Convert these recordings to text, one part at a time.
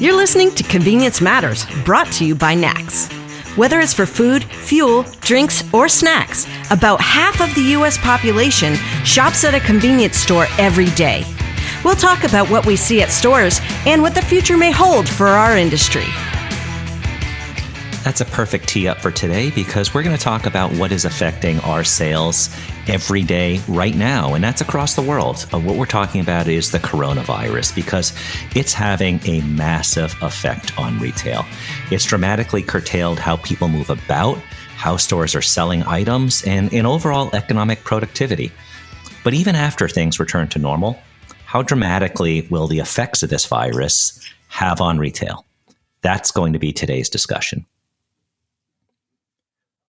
You're listening to Convenience Matters, brought to you by NACS. Whether it's for food, fuel, drinks, or snacks, about half of the U.S. population shops at a convenience store every day. We'll talk about what we see at stores and what the future may hold for our industry. That's a perfect tee up for today because we're going to talk about what is affecting our sales every day right now, and that's across the world. What we're talking about is the coronavirus because it's having a massive effect on retail. It's dramatically curtailed how people move about, how stores are selling items, and in overall economic productivity. But even after things return to normal, how dramatically will the effects of this virus have on retail? That's going to be today's discussion.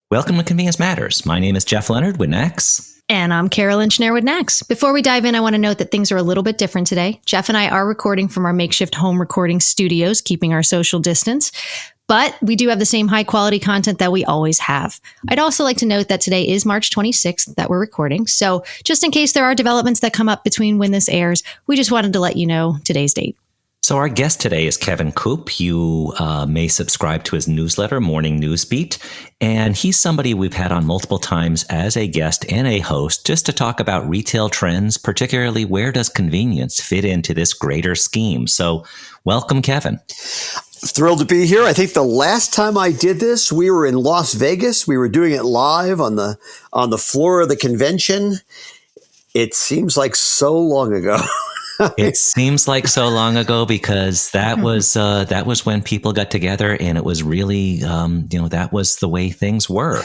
Welcome to Convenience Matters. My name is Jeff Lenard with NACS. And I'm Carolyn Schnare with NACS. Before we dive in, I want to note that things are a little bit different today. Jeff and I are recording from our makeshift home recording studios, keeping our social distance. But we do have the same high quality content that we always have. I'd also like to note that today is March 26th that we're recording. So just in case there are developments that come up between when this airs, we just wanted to let you know today's date. So our guest today is Kevin Coop. You may subscribe to his newsletter, Morning Newsbeat, and he's somebody we've had on multiple times as a guest and a host just to talk about retail trends, particularly where does convenience fit into this greater scheme. So welcome, Kevin. Thrilled to be here. I think the last time I did this, we were in Las Vegas. We were doing it live on the floor of the convention. It seems like so long ago. It seems like so long ago because that was when people got together and it was really that was the way things were,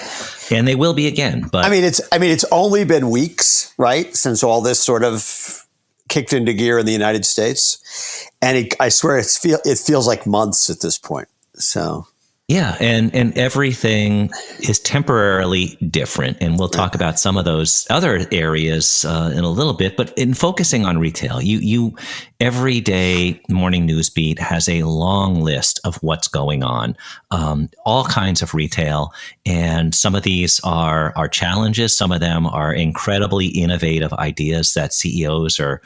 and they will be again. But it's only been weeks, right, since all this sort of kicked into gear in the United States, and I swear it feels like months at this point. So. Yeah, and everything is temporarily different, and we'll talk about some of those other areas in a little bit. But in focusing on retail, you every day Morning Newsbeat has a long list of what's going on, all kinds of retail, and some of these are challenges. Some of them are incredibly innovative ideas that CEOs are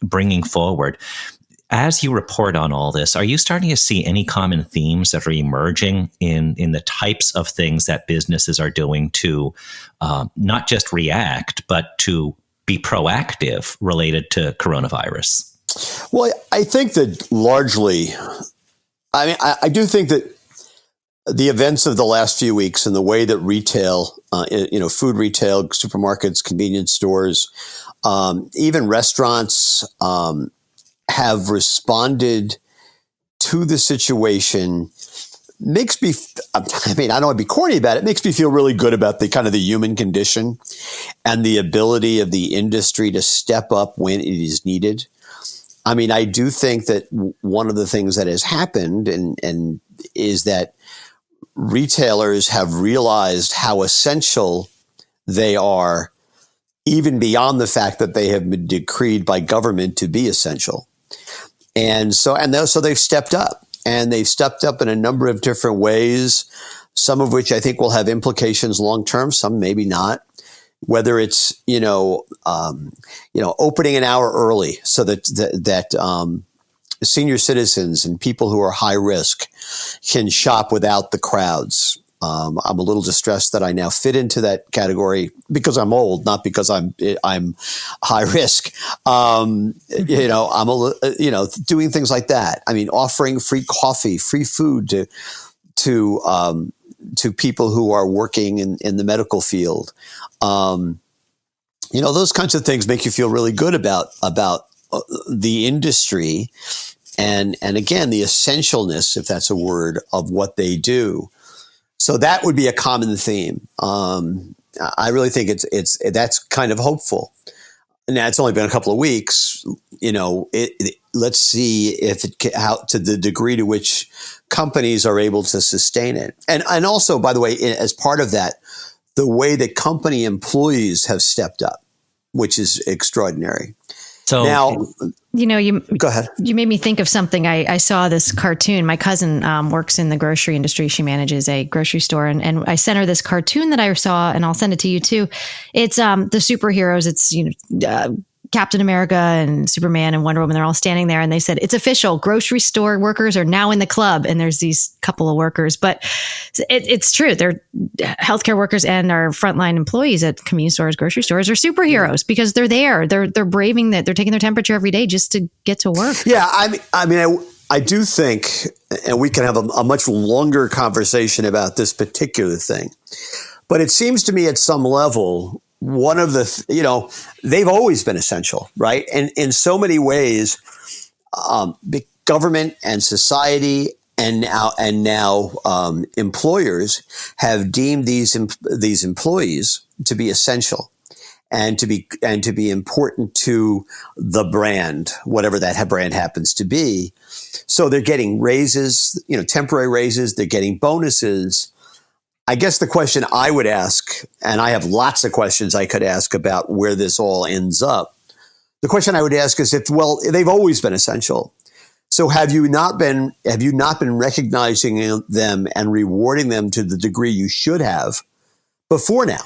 bringing forward. As you report on all this, are you starting to see any common themes that are emerging in the types of things that businesses are doing to not just react, but to be proactive related to coronavirus? Well, I think that largely, I do think that the events of the last few weeks and the way that retail, food retail, supermarkets, convenience stores, even restaurants, have responded to the situation makes me, I don't want to be corny about it, makes me feel really good about the kind of the human condition and the ability of the industry to step up when it is needed. I do think that one of the things that has happened and is that retailers have realized how essential they are, even beyond the fact that they have been decreed by government to be essential. And so they've stepped up, and they've stepped up in a number of different ways, some of which I think will have implications long term, some maybe not. Whether it's opening an hour early so that senior citizens and people who are high risk can shop without the crowds. I'm a little distressed that I now fit into that category because I'm old, not because I'm high risk. I'm doing things like that. Offering free coffee, free food to people who are working in the medical field. Those kinds of things make you feel really good about the industry and again the essentialness, if that's a word, of what they do. So that would be a common theme. I really think that's kind of hopeful. Now it's only been a couple of weeks. Let's see how to the degree to which companies are able to sustain it, and also, by the way, as part of that, the way that company employees have stepped up, which is extraordinary. So now, go ahead. You made me think of something. I saw this cartoon. My cousin works in the grocery industry. She manages a grocery store, and I sent her this cartoon that I saw, and I'll send it to you too. It's the superheroes. It's Captain America and Superman and Wonder Woman, they're all standing there and they said, it's official. Grocery store workers are now in the club. And there's these couple of workers, but it's true. They're healthcare workers and our frontline employees at convenience stores, grocery stores are superheroes because they're there. They're braving that. They're taking their temperature every day just to get to work. Yeah. I do think, and we can have a much longer conversation about this particular thing, but it seems to me at some level, one of the, they've always been essential, right? And in so many ways, government and society and now employers have deemed these employees to be essential and to be important to the brand, whatever that brand happens to be. So they're getting raises, temporary raises. They're getting bonuses. I guess the question I would ask, and I have lots of questions I could ask about where this all ends up. The question I would ask is they've always been essential. So have you not been recognizing them and rewarding them to the degree you should have before now?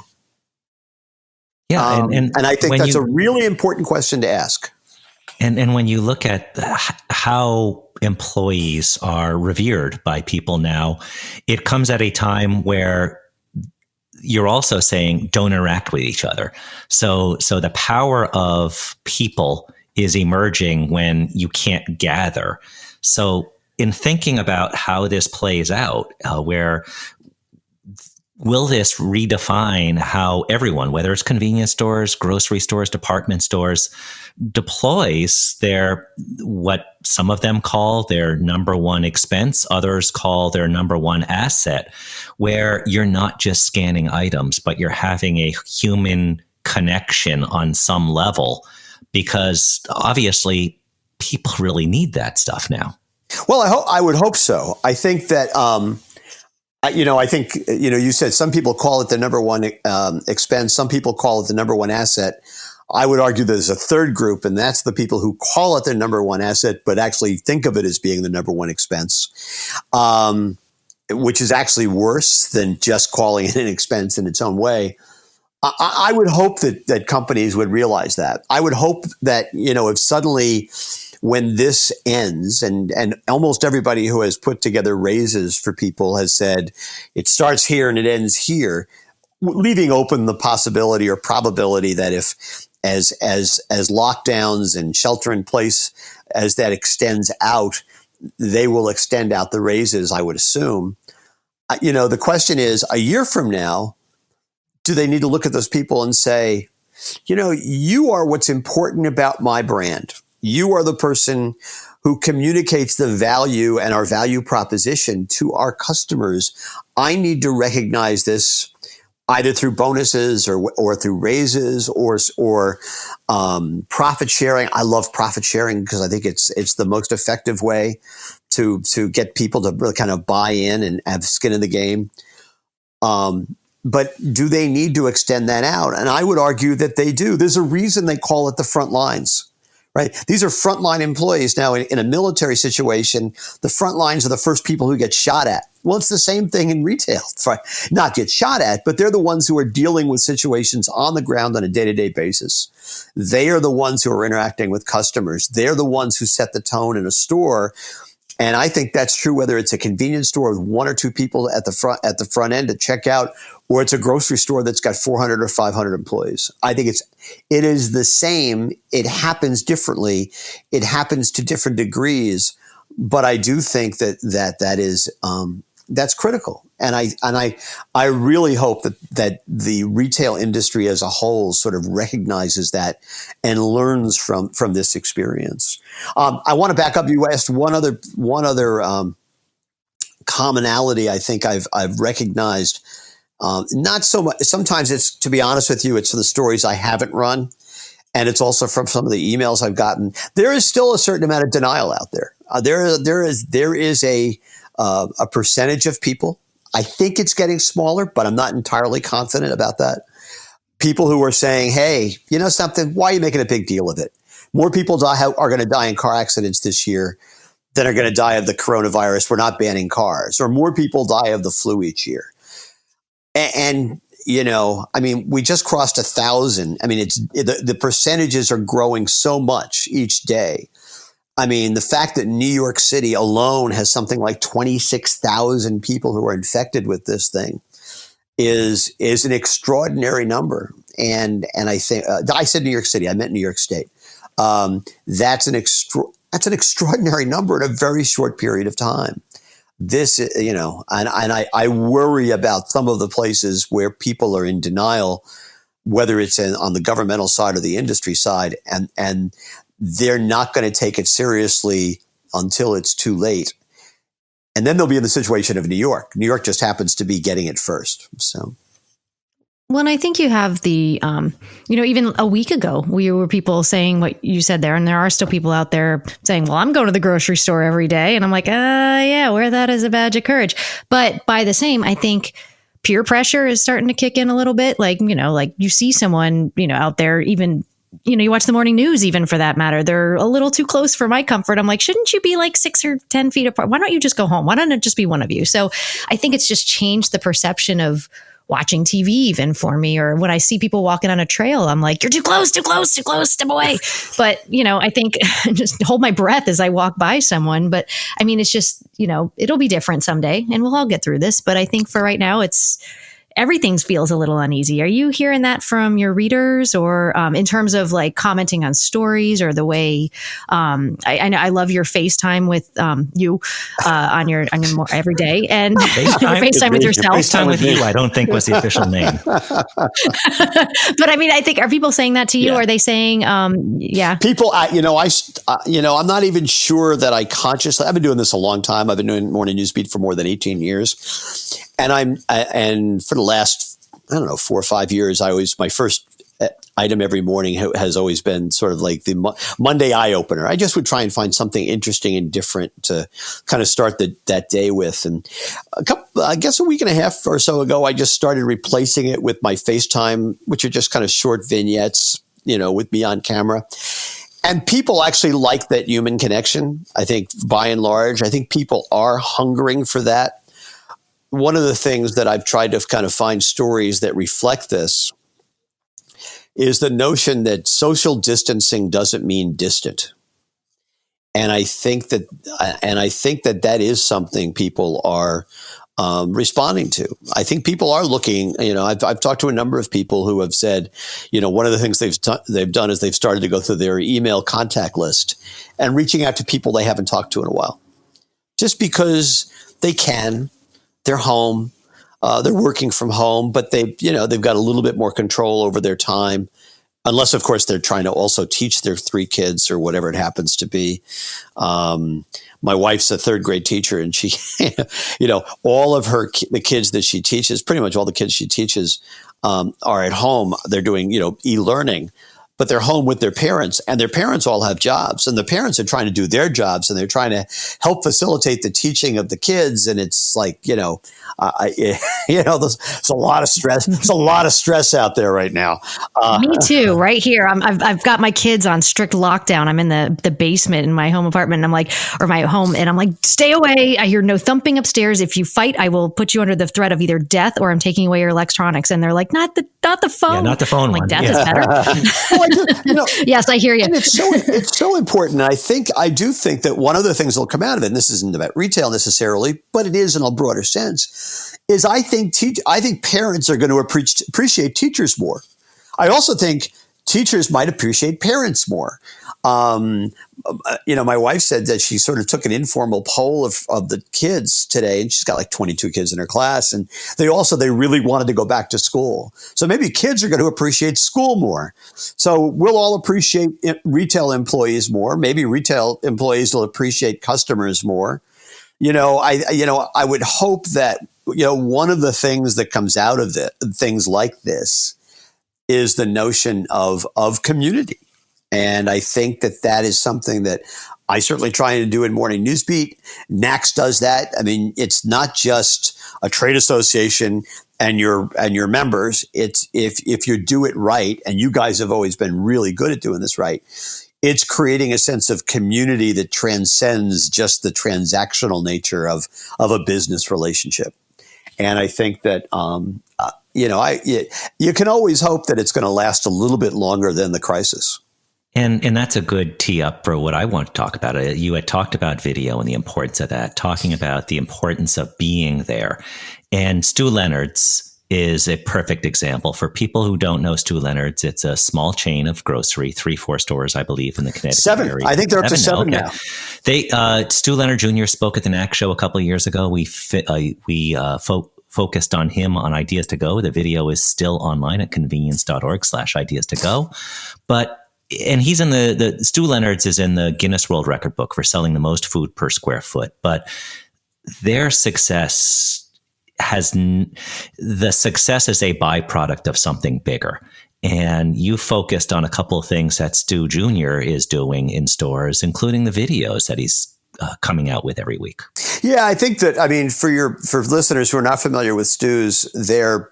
Yeah. And I think that's a really important question to ask. And when you look at how employees are revered by people now, it comes at a time where you're also saying don't interact with each other. So the power of people is emerging when you can't gather. So in thinking about how this plays out, where will this redefine how everyone, whether it's convenience stores, grocery stores, department stores, deploys what some of them call their number one expense, others call their number one asset, where you're not just scanning items, but you're having a human connection on some level, because obviously people really need that stuff now. Well, I would hope so. I think that, you said some people call it the number one expense. Some people call it the number one asset. I would argue there's a third group, and that's the people who call it their number one asset, but actually think of it as being the number one expense, which is actually worse than just calling it an expense in its own way. I would hope that companies would realize that. I would hope that, if suddenly when this ends, and almost everybody who has put together raises for people has said it starts here and it ends here, leaving open the possibility or probability that if as lockdowns and shelter in place, as that extends out, they will extend out the raises, I would assume. The question is, a year from now, do they need to look at those people and say, you are what's important about my brand. You are the person who communicates the value and our value proposition to our customers. I need to recognize this either through bonuses or through raises or profit sharing. I love profit sharing because I think it's the most effective way to get people to really kind of buy in and have skin in the game. But do they need to extend that out? And I would argue that they do. There's a reason they call it the front lines. Right. These are frontline employees. Now, in a military situation, the front lines are the first people who get shot at. Well, it's the same thing in retail. Not get shot at, but they're the ones who are dealing with situations on the ground on a day-to-day basis. They are the ones who are interacting with customers. They're the ones who set the tone in a store. And I think that's true whether it's a convenience store with one or two people at the front end to check out, or it's a grocery store that's got 400 or 500 employees. I think it is the same. It happens differently. It happens to different degrees, but I do think that is that's critical. And I really hope that the retail industry as a whole sort of recognizes that and learns from this experience. I want to back up. You asked one other commonality. I think I've recognized. Not so much. Sometimes it's, to be honest with you, it's the stories I haven't run, and it's also from some of the emails I've gotten. There is still a certain amount of denial out there. There is a percentage of people. I think it's getting smaller, but I'm not entirely confident about that. People who are saying, "Hey, you know something? Why are you making a big deal of it? More people are going to die in car accidents this year than are going to die of the coronavirus. We're not banning cars, or more people die of the flu each year." And we just crossed 1,000. I mean, the percentages are growing so much each day. I mean, the fact that New York City alone has something like 26,000 people who are infected with this thing is an extraordinary number. And I think I said New York City, I meant New York State. That's an extraordinary number in a very short period of time. This, and I worry about some of the places where people are in denial, whether it's on the governmental side or the industry side, and they're not going to take it seriously until it's too late. And then they'll be in the situation of New York. New York just happens to be getting it first. So. Well, and I think you have the, even a week ago, we were people saying what you said there. And there are still people out there saying, well, I'm going to the grocery store every day. And I'm like, yeah, wear that as a badge of courage. But by the same, I think peer pressure is starting to kick in a little bit. Like you see someone, out there, even, you watch the morning news, even for that matter, they're a little too close for my comfort. I'm like, shouldn't you be like 6 or 10 feet apart? Why don't you just go home? Why don't it just be one of you? So I think it's just changed the perception of watching TV even for me. Or when I see people walking on a trail, I'm like, you're too close, step away. But, I think just hold my breath as I walk by someone. But I mean, it's just, it'll be different someday and we'll all get through this. But I think for right now, everything feels a little uneasy. Are you hearing that from your readers or in terms of like commenting on stories or the way I know I love your FaceTime with you on your every day and FaceTime with yourself. FaceTime with you, I don't think was the official name. But I mean, I think, are people saying that to you? Yeah. Are they saying, yeah? People, I'm not even sure that I consciously, I've been doing this a long time. I've been doing Morning Newsbeat for more than 18 years. And for the last, 4 or 5 years, my first item every morning has always been sort of like the Monday eye opener. I just would try and find something interesting and different to kind of start that day with. And I guess a week and a half or so ago, I just started replacing it with my FaceTime, which are just kind of short vignettes, with me on camera. And people actually like that human connection. I think by and large, I think people are hungering for that. One of the things that I've tried to kind of find stories that reflect this is the notion that social distancing doesn't mean distant. And I think that is something people are responding to. I think people are looking, I've talked to a number of people who have said, one of the things they've done is they've started to go through their email contact list and reaching out to people they haven't talked to in a while, just because they can. They're home, they're working from home, but they've got a little bit more control over their time, unless of course they're trying to also teach their 3 kids or whatever it happens to be. My wife's a 3rd grade teacher, and she, all of the kids that she teaches, pretty much all the kids she teaches, are at home. They're doing, e-learning. But they're home with their parents, and their parents all have jobs, and the parents are trying to do their jobs, and they're trying to help facilitate the teaching of the kids. And it's like, there's a lot of stress. There's a lot of stress out there right now. Me too. Right here, I've got my kids on strict lockdown. I'm in the basement in my home apartment, and I'm like, or my home, and I'm like, stay away. I hear no thumping upstairs. If you fight, I will put you under the threat of either death or I'm taking away your electronics. And they're like, not the phone. Yeah, not the phone. I'm like, one. death is better. Yes, I hear you. And it's so important. And I do think that one of the things that'll come out of it, and this isn't about retail necessarily, but it is in a broader sense, is I think parents are going to appreciate teachers more. I also think teachers might appreciate parents more. My wife said that she sort of took an informal poll of the kids today, and she's got like 22 kids in her class, and they really wanted to go back to school. So maybe kids are going to appreciate school more. So we'll all appreciate retail employees more. Maybe retail employees will appreciate customers more. I would hope that, one of the things that comes out of things like this is the notion of community. And I think that is something that I certainly try to do in Morning Newsbeat. NACS does that. I mean, it's not just a trade association and your members. It's if you do it right, and you guys have always been really good at doing this right, it's creating a sense of community that transcends just the transactional nature of a business relationship. And I think that, you can always hope that it's going to last a little bit longer than the crisis. And that's a good tee up for what I want to talk about. You had talked about video and the importance of that, talking about the importance of being there. And Stu Lenard's is a perfect example. For people who don't know Stu Lenard's, it's a small chain of grocery, 3-4 stores, I believe, in the Connecticut 7. area. I think they're up to 7 now. now. They Stu Lenard Jr. spoke at the NACS show a couple of years ago. We focused on him on Ideas to Go. The video is still online at convenience.org/ideas to go. And he's in the Stu Lenard's is in the Guinness World Record book for selling the most food per square foot. But their success the success is a byproduct of something bigger. And you focused on a couple of things that Stu Jr. is doing in stores, including the videos that he's coming out with every week. Yeah, I think that, for listeners who are not familiar with Stu's, their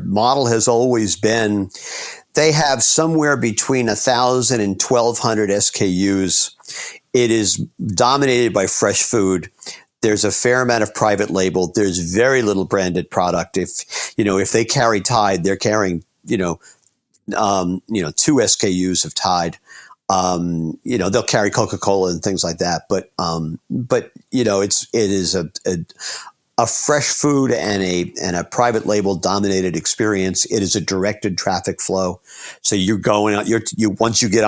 model has always been, they have somewhere between 1,000 and 1,200 SKUs. It is dominated by fresh food. There's a fair amount of private label. There's very little branded product. If they carry Tide, they're carrying, 2 SKUs of Tide. They'll carry Coca-Cola and things like that. But it is a fresh food and a private label dominated experience. It is a directed traffic flow. So you're going out, once you get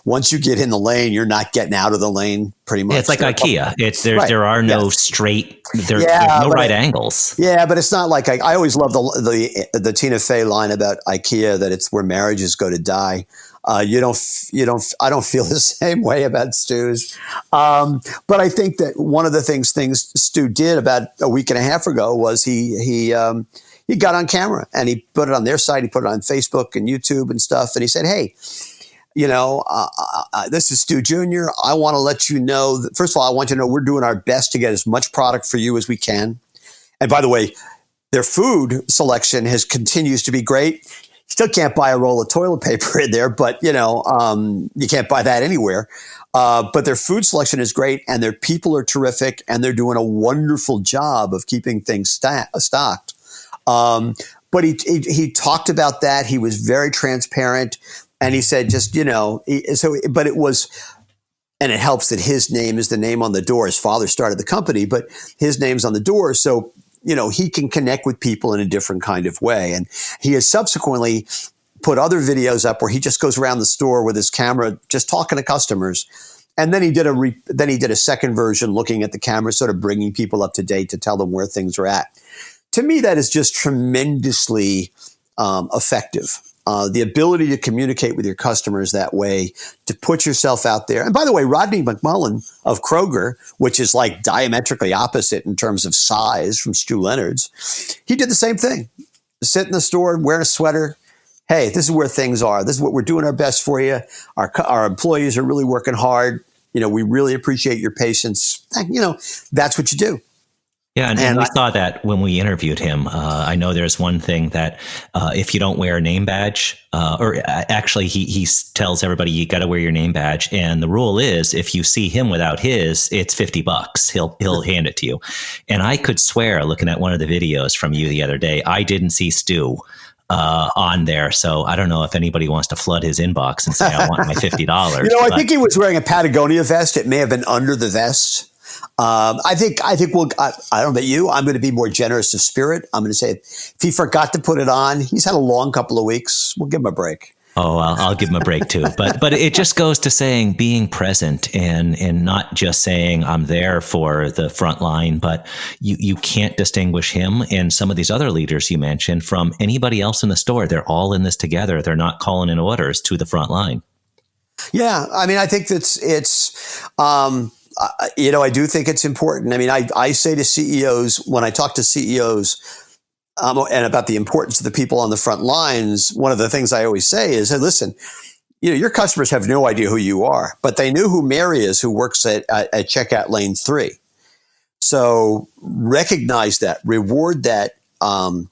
once you get in the lane, you're not getting out of the lane pretty much. Yeah, it's like IKEA. Right. There are no straight, there's no right angles. Yeah, but it's not like I always love the Tina Fey line about IKEA, that it's where marriages go to die. I don't feel the same way about Stu's. But I think that one of the things Stu did about a week and a half ago was he got on camera and he put it on their site. He put it on Facebook and YouTube and stuff. And he said, hey, this is Stu Jr. I want to let you know that, first of all, I want you to know we're doing our best to get as much product for you as we can. And by the way, their food selection continues to be great. Still can't buy a roll of toilet paper in there, but you can't buy that anywhere. But their food selection is great, and their people are terrific, and they're doing a wonderful job of keeping things stocked. But he talked about that. He was very transparent, and he said, but it was, and it helps that his name is the name on the door. His father started the company, but his name's on the door, so he can connect with people in a different kind of way. And he has subsequently put other videos up where he just goes around the store with his camera, just talking to customers. And then he did a second version looking at the camera, sort of bringing people up to date to tell them where things are at. To me, that is just tremendously effective. The ability to communicate with your customers that way, to put yourself out there. And by the way, Rodney McMullen of Kroger, which is like diametrically opposite in terms of size from Stu Lenard's, he did the same thing. Sit in the store, wear a sweater. Hey, this is where things are. This is what we're doing our best for you. Our employees are really working hard. We really appreciate your patience. That's what you do. Yeah, and we saw that when we interviewed him. I know there's one thing that if you don't wear a name badge, or actually he tells everybody you got to wear your name badge. And the rule is if you see him without his, it's $50. He'll hand it to you. And I could swear, looking at one of the videos from you the other day, I didn't see Stu on there. So I don't know if anybody wants to flood his inbox and say, I want my $50. I think he was wearing a Patagonia vest. It may have been under the vest. I think I don't know about you. I'm going to be more generous of spirit. I'm going to say if he forgot to put it on, he's had a long couple of weeks. We'll give him a break. Oh, I'll give him a break too. But it just goes to saying being present and not just saying I'm there for the front line, but you can't distinguish him and some of these other leaders you mentioned from anybody else in the store. They're all in this together. They're not calling in orders to the front line. Yeah. I think I do think it's important. I say to CEOs, when I talk to CEOs and about the importance of the people on the front lines, one of the things I always say is, hey, listen, your customers have no idea who you are, but they knew who Mary is, who works at checkout lane 3. So recognize that, reward that, and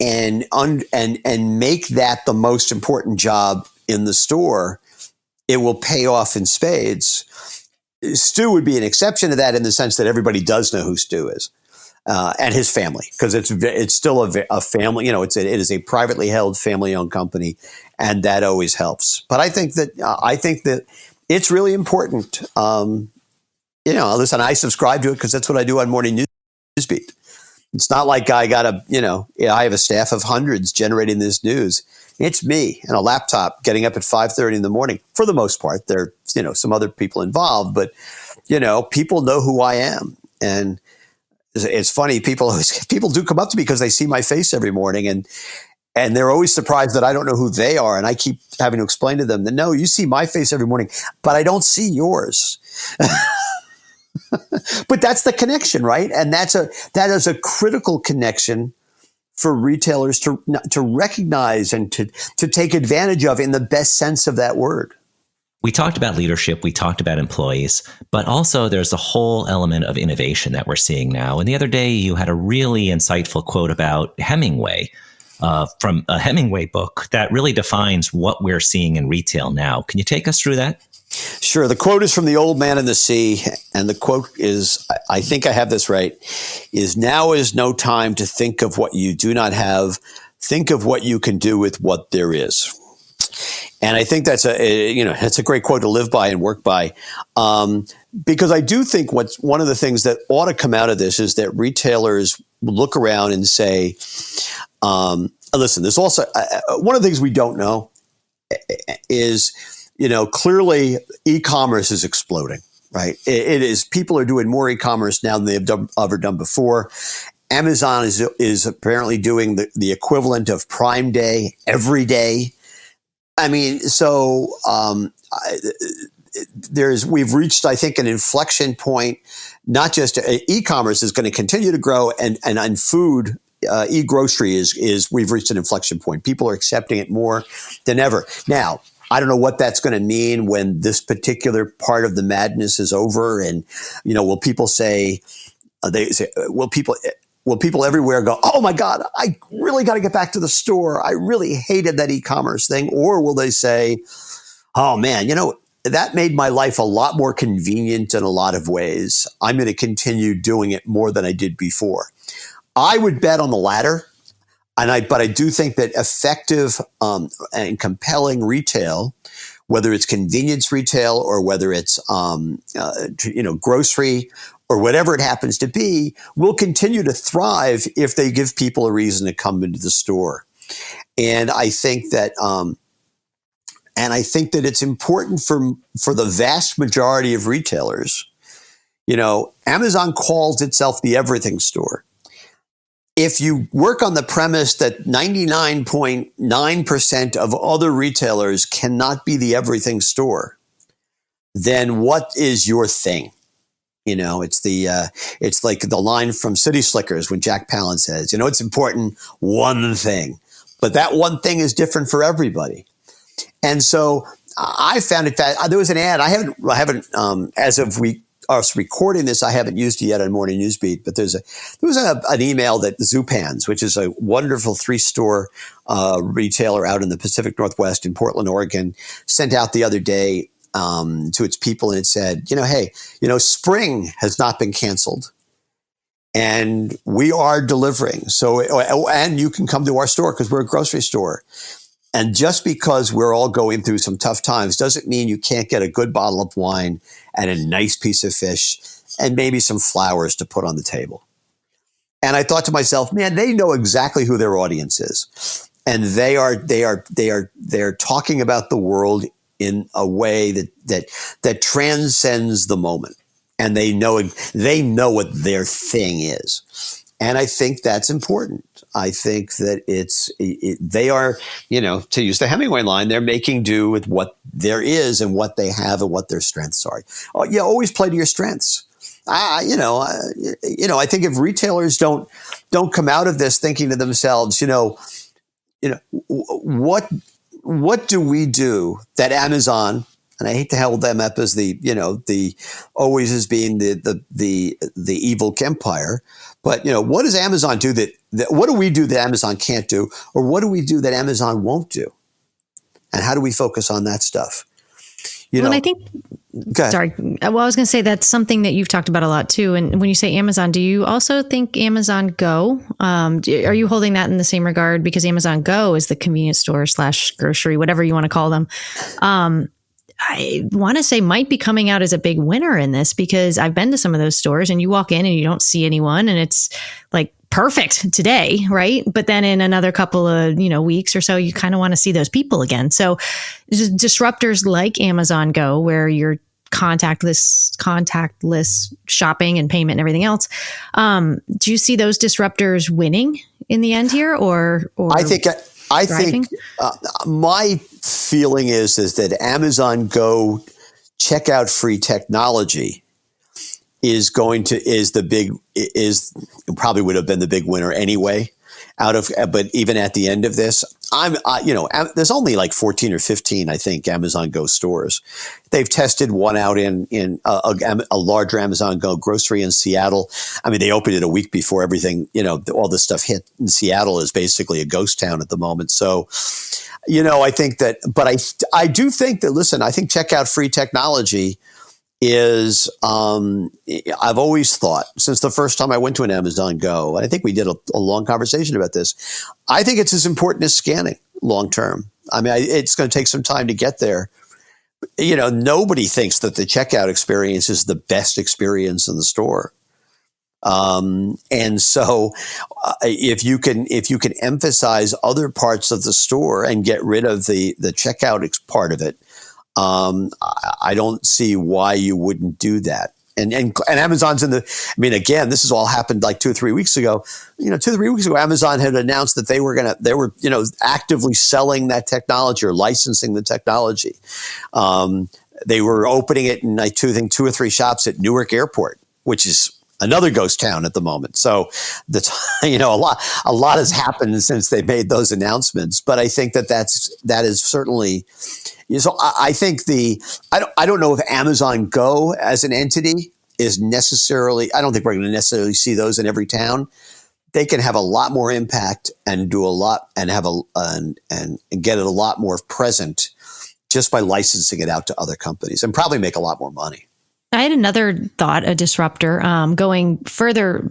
make that the most important job in the store. It will pay off in spades. Stu would be an exception to that in the sense that everybody does know who Stu is. and his family, because it's still a family. It is a privately held, family-owned company, and that always helps. But I think that it's really important. Listen, I subscribe to it because that's what I do on Morning Newsbeat. It's not like I I have a staff of hundreds generating this news. It's me and a laptop getting up at 5:30 in the morning. For the most part, there are, some other people involved, but, people know who I am. And it's funny. People do come up to me because they see my face every morning, and they're always surprised that I don't know who they are. And I keep having to explain to them that, no, you see my face every morning, but I don't see yours. But that's the connection, right? And that is a critical connection for retailers to recognize and to take advantage of in the best sense of that word. We talked about leadership, we talked about employees, but also there's a whole element of innovation that we're seeing now. And the other day you had a really insightful quote about Hemingway, from a Hemingway book that really defines what we're seeing in retail now. Can you take us through that? Sure. The quote is from The Old Man and the Sea. And the quote is, I think I have this right, is now is no time to think of what you do not have. Think of what you can do with what there is. And I think that's a great quote to live by and work by. Because I do think one of the things that ought to come out of this is that retailers look around and say, listen, there's also one of the things we don't know is, clearly e-commerce is exploding, right? It is. People are doing more e-commerce now than they've ever done before. Amazon is apparently doing the equivalent of Prime Day every day. I mean, so we've reached, I think, an inflection point. Not just e-commerce is going to continue to grow, and food, e-grocery is we've reached an inflection point. People are accepting it more than ever. Now, I don't know what that's going to mean when this particular part of the madness is over, and will people will people everywhere go, oh my God, I really got to get back to the store. I really hated that e-commerce thing. Or will they say, oh man, that made my life a lot more convenient in a lot of ways. I'm going to continue doing it more than I did before. I would bet on the latter. But I do think that effective and compelling retail, whether it's convenience retail or whether it's grocery or whatever it happens to be, will continue to thrive if they give people a reason to come into the store. And I think that it's important for the vast majority of retailers. Amazon calls itself the everything store. If you work on the premise that 99.9% of other retailers cannot be the everything store, then what is your thing? It's like the line from City Slickers when Jack Palance says, it's important one thing, but that one thing is different for everybody. And so I found it that there was an ad. I haven't as of us recording this, I haven't used it yet on Morning Newsbeat, but there was an email that Zupans, which is a wonderful 3-store retailer out in the Pacific Northwest in Portland, Oregon, sent out the other day to its people, and it said, hey, spring has not been canceled, and we are delivering. So, and you can come to our store because we're a grocery store. And just because we're all going through some tough times doesn't mean you can't get a good bottle of wine and a nice piece of fish and maybe some flowers to put on the table. And I thought to myself, man, they know exactly who their audience is. And they are talking about the world in a way that transcends the moment. And they know what their thing is. And I think that's important. I think that they are, to use the Hemingway line, they're making do with what there is and what they have and what their strengths are. Always play to your strengths. I think if retailers don't come out of this thinking to themselves, what do we do that Amazon, and I hate to hold them up as the always as being the evil empire. But, what does Amazon do what do we do that Amazon can't do? Or what do we do that Amazon won't do? And how do we focus on that stuff? And I think Sorry. Well, I was going to say that's something that you've talked about a lot too. And when you say Amazon, do you also think Amazon Go? Are you holding that in the same regard? Because Amazon Go is the convenience store / grocery, whatever you want to call them. I want to say might be coming out as a big winner in this, because I've been to some of those stores and you walk in and you don't see anyone and it's like perfect today, right? But then in another couple of, weeks or so, you kind of want to see those people again. So disruptors like Amazon Go, where you're contactless shopping and payment and everything else. Do you see those disruptors winning in the end here, or I think my feeling is that Amazon Go checkout free technology is probably would have been the big winner anyway. But even at the end of this, there's only like 14 or 15, I think, Amazon Go stores. They've tested one out in a larger Amazon Go grocery in Seattle. I mean, they opened it a week before everything, all this stuff hit. In Seattle is basically a ghost town at the moment. So, I think that, but I do think that, listen, I think checkout free technology is, I've always thought since the first time I went to an Amazon Go, and I think we did a long conversation about this, I think it's as important as scanning long term. I mean, it's going to take some time to get there. Nobody thinks that the checkout experience is the best experience in the store. And so if you can emphasize other parts of the store and get rid of the checkout part of it, I don't see why you wouldn't do that. And Amazon's again, this has all happened like 2 or 3 weeks ago. 2 or 3 weeks ago, Amazon had announced that they were actively selling that technology or licensing the technology. They were opening it in 2 or 3 shops at Newark Airport, which is another ghost town at the moment. So a lot has happened since they made those announcements. But I think that is certainly. So I think I don't know if Amazon Go as an entity is necessarily, I don't think we're going to necessarily see those in every town. They can have a lot more impact and do a lot and and get it a lot more present just by licensing it out to other companies and probably make a lot more money. I had another thought, a disruptor, going further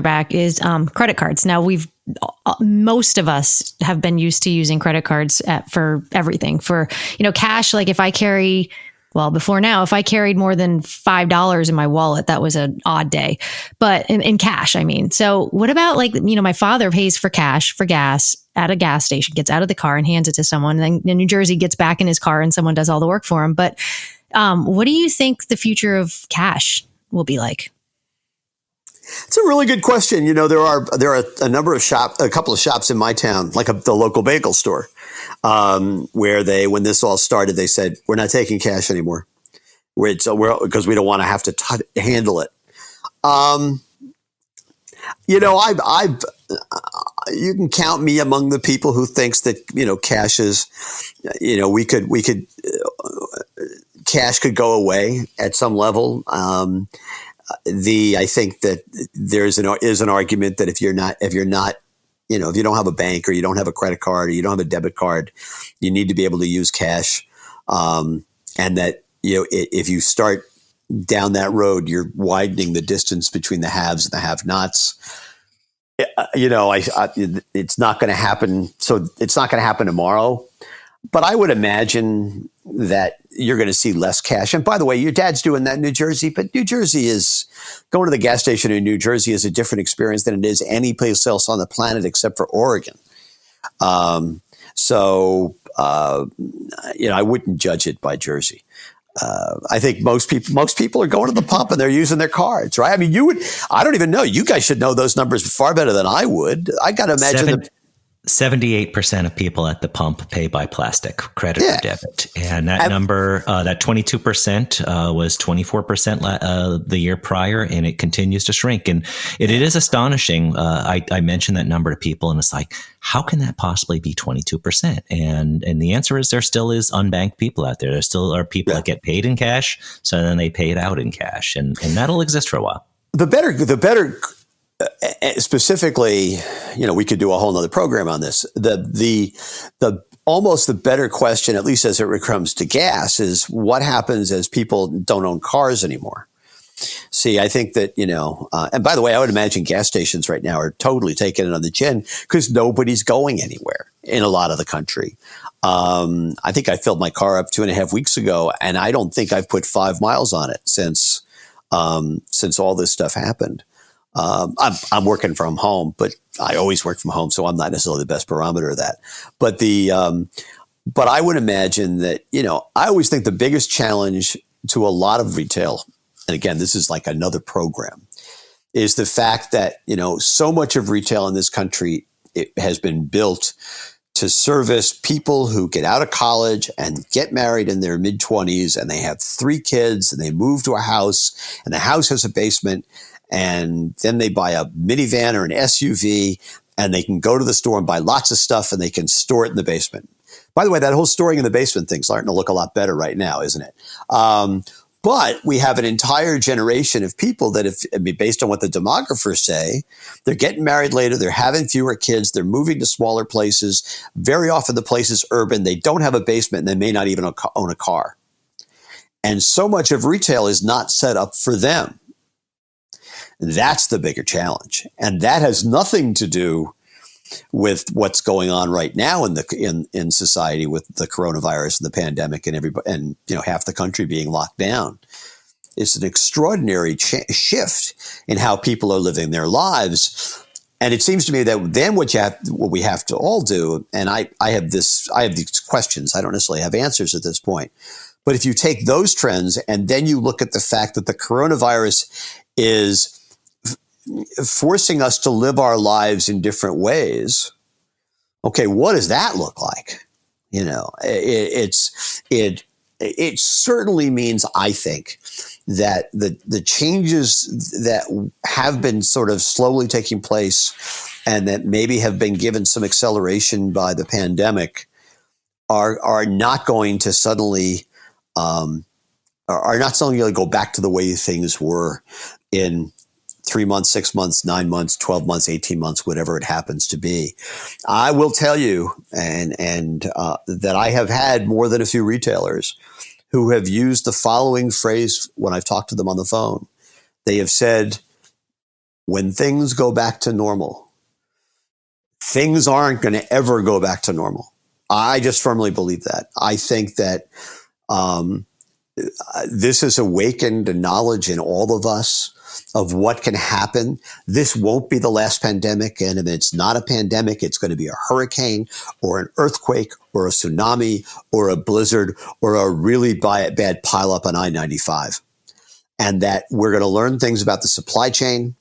back is credit cards. Now most of us have been used to using credit cards for everything. For, cash, like if I carried more than $5 in my wallet, that was an odd day. But in cash, I mean. So what about my father pays for cash for gas at a gas station, gets out of the car and hands it to someone. And then in New Jersey gets back in his car and someone does all the work for him. But what do you think the future of cash will be like? It's a really good question. There are a couple of shops in my town, like the local bagel store, where when this all started, they said, we're not taking cash anymore. Because we don't want to have to handle it. You can count me among the people who thinks that, cash is, cash could go away at some level. I think that there is an argument that if you don't have a bank or you don't have a credit card or you don't have a debit card, you need to be able to use cash. And that, if you start down that road, you're widening the distance between the haves and the have-nots. It's not going to happen. So it's not going to happen tomorrow, but I would imagine that you're going to see less cash. And by the way, your dad's doing that in New Jersey, but New Jersey is going to the gas station in New Jersey is a different experience than it is any place else on the planet except for Oregon. I wouldn't judge it by Jersey. I think most people are going to the pump and they're using their cards, right? I mean, I don't even know. You guys should know those numbers far better than I would. I got to imagine 78% of people at the pump pay by plastic, credit or debit. And that number, that 22% was 24% the year prior, and it continues to shrink. And it is astonishing. I mentioned that number to people, and it's like, how can that possibly be 22%? And the answer is there still is unbanked people out there. There still are people that get paid in cash, so then they pay it out in cash. And that'll exist for a while. The better specifically, we could do a whole nother program on this. The almost the better question, at least as it comes to gas, is what happens as people don't own cars anymore? See, I think that, and by the way, I would imagine gas stations right now are totally taking it on the chin because nobody's going anywhere in a lot of the country. I think I filled my car up 2.5 weeks ago, and I don't think I've put 5 miles on it since all this stuff happened. I'm working from home, but I always work from home, so I'm not necessarily the best barometer of that. But but I would imagine that, I always think the biggest challenge to a lot of retail, and again, this is like another program, is the fact that, so much of retail in this country, it has been built to service people who get out of college and get married in their mid-20s, and they have 3 kids, and they move to a house, and the house has a basement, and then they buy a minivan or an SUV, and they can go to the store and buy lots of stuff, and they can store it in the basement. By the way, that whole storing in the basement thing's starting to look a lot better right now, isn't it? But we have an entire generation of people that, based on what the demographers say, they're getting married later, they're having fewer kids, they're moving to smaller places. Very often the place is urban. They don't have a basement, and they may not even own a car. And so much of retail is not set up for them. That's the bigger challenge. And that has nothing to do with what's going on right now in society with the coronavirus and the pandemic and everybody, and half the country being locked down. It's an extraordinary shift in how people are living their lives. And it seems to me that then what we have to all do, and I have these questions. I don't necessarily have answers at this point. But if you take those trends and then you look at the fact that the coronavirus is forcing us to live our lives in different ways. Okay, what does that look like? It certainly means, I think, that the changes that have been sort of slowly taking place and that maybe have been given some acceleration by the pandemic are not going to suddenly go back to the way things were in 3 months, 6 months, 9 months, 12 months, 18 months, whatever it happens to be. I will tell you, that I have had more than a few retailers who have used the following phrase when I've talked to them on the phone. They have said, when things go back to normal, things aren't going to ever go back to normal. I just firmly believe that. I think that this has awakened a knowledge in all of us of what can happen. This won't be the last pandemic. And if it's not a pandemic, it's going to be a hurricane or an earthquake or a tsunami or a blizzard or a really bad pileup on I-95. And that we're going to learn things about the supply chain.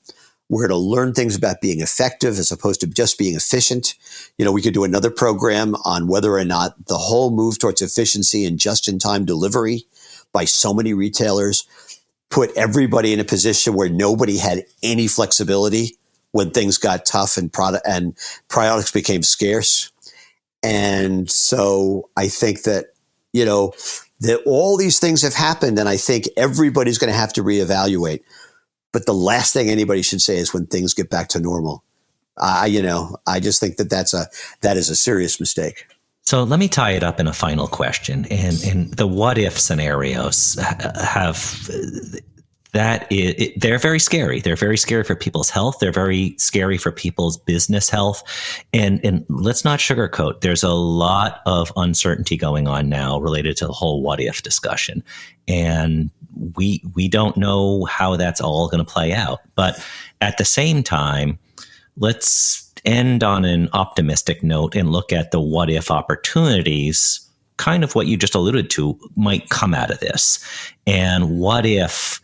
We're going to learn things about being effective as opposed to just being efficient. We could do another program on whether or not the whole move towards efficiency and just-in-time delivery by so many retailers put everybody in a position where nobody had any flexibility when things got tough and products became scarce. And so I think that, that all these things have happened, and I think everybody's going to have to reevaluate. But the last thing anybody should say is when things get back to normal. I just think that is a serious mistake. So let me tie it up in a final question. And the what if scenarios they're very scary. They're very scary for people's health. They're very scary for people's business health. And let's not sugarcoat. There's a lot of uncertainty going on now related to the whole what if discussion. And we don't know how that's all going to play out. But at the same time, let's end on an optimistic note and look at the what if opportunities, kind of what you just alluded to, might come out of this. And what if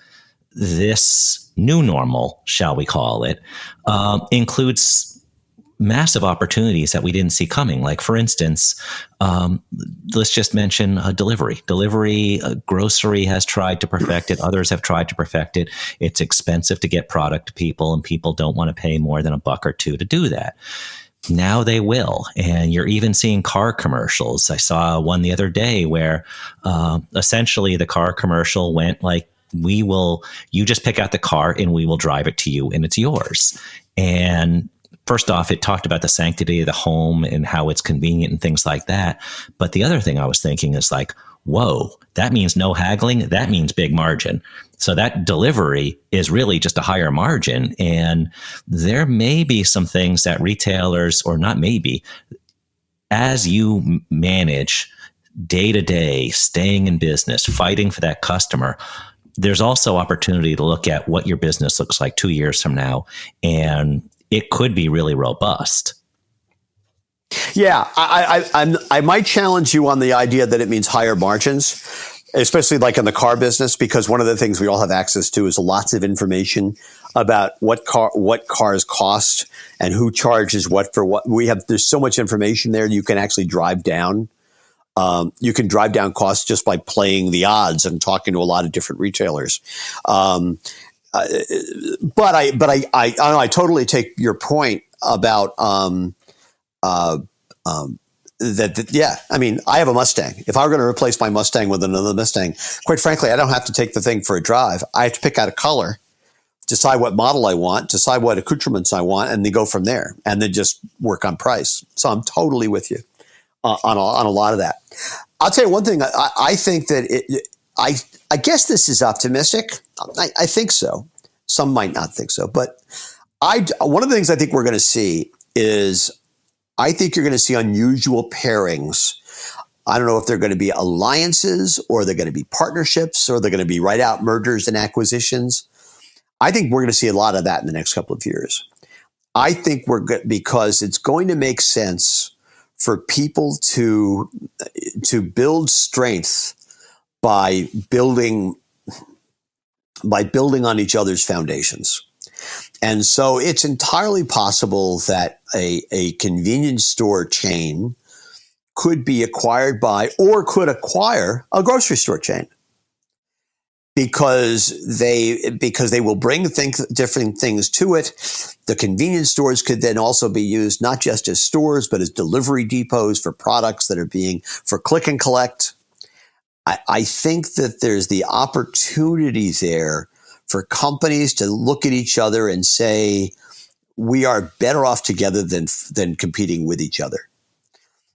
this new normal, shall we call it, includes massive opportunities that we didn't see coming. Like, for instance, let's just mention delivery. Grocery has tried to perfect it. Others have tried to perfect it. It's expensive to get product to people, and people don't want to pay more than $1 or $2 to do that. Now they will. And you're even seeing car commercials. I saw one the other day where essentially the car commercial went like, you just pick out the car and we will drive it to you and it's yours. And first off, it talked about the sanctity of the home and how it's convenient and things like that. But the other thing I was thinking is like, whoa, that means no haggling. That means big margin. So that delivery is really just a higher margin. And there may be some things that retailers, or not maybe, as you manage day to day, staying in business, fighting for that customer, there's also opportunity to look at what your business looks like 2 years from now. And it could be really robust. Yeah, I might challenge you on the idea that it means higher margins, especially like in the car business, because one of the things we all have access to is lots of information about what cars cost and who charges what for what. There's so much information there you can actually drive down. You can drive down costs just by playing the odds and talking to a lot of different retailers. But I totally take your point about that. Yeah, I mean, I have a Mustang. If I were going to replace my Mustang with another Mustang, quite frankly, I don't have to take the thing for a drive. I have to pick out a color, decide what model I want, decide what accoutrements I want, and then go from there, and then just work on price. So I'm totally with you on a lot of that. I'll tell you one thing. I think that I guess this is optimistic. I think so. Some might not think so, but one of the things I think we're going to see is I think you're going to see unusual pairings. I don't know if they're going to be alliances or they're going to be partnerships or they're going to be right out mergers and acquisitions. I think we're going to see a lot of that in the next couple of years. I think because it's going to make sense for people to build strength by building on each other's foundations. And so it's entirely possible that a convenience store chain could be acquired by or could acquire a grocery store chain because they will bring different things to it. The convenience stores could then also be used not just as stores, but as delivery depots for products that are for click and collect. I think that there's the opportunity there for companies to look at each other and say, we are better off together than competing with each other.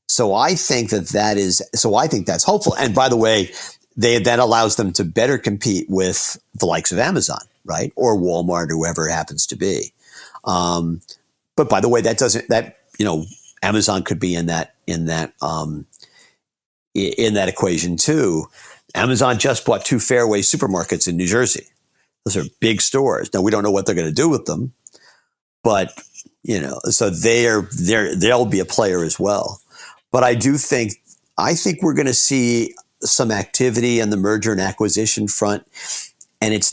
So I think that's hopeful. And by the way, that allows them to better compete with the likes of Amazon, right? Or Walmart or whoever it happens to be. But by the way, Amazon could be in that equation too. Amazon just bought 2 Fairway supermarkets in New Jersey. Those are big stores. Now we don't know what they're going to do with them, but so they'll be a player as well. But I think we're going to see some activity on the merger and acquisition front, and it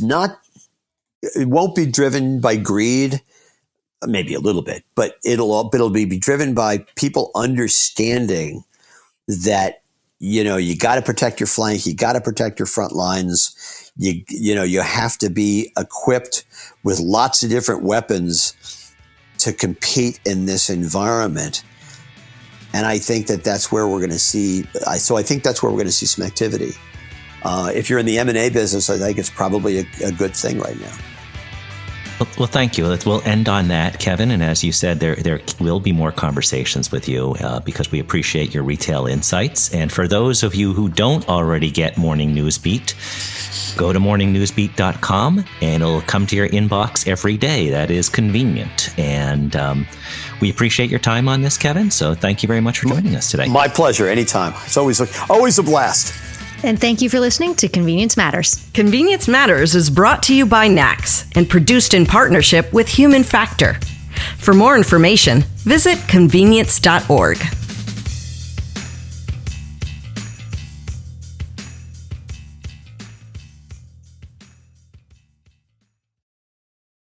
won't be driven by greed, maybe a little bit, but it'll be driven by people understanding that you got to protect your flank, you got to protect your front lines. You have to be equipped with lots of different weapons to compete in this environment. And I think that's where we're going to see. So I think that's where we're going to see some activity. If you're in the M&A business, I think it's probably a good thing right now. Well, thank you. We'll end on that, Kevin. And as you said, there will be more conversations with you because we appreciate your retail insights. And for those of you who don't already get Morning News Beat, go to morningnewsbeat.com and it'll come to your inbox every day. That is convenient. And we appreciate your time on this, Kevin. So thank you very much for joining us today. My pleasure. Anytime. It's always a blast. And thank you for listening to Convenience Matters. Convenience Matters is brought to you by NACS and produced in partnership with Human Factor. For more information, visit convenience.org.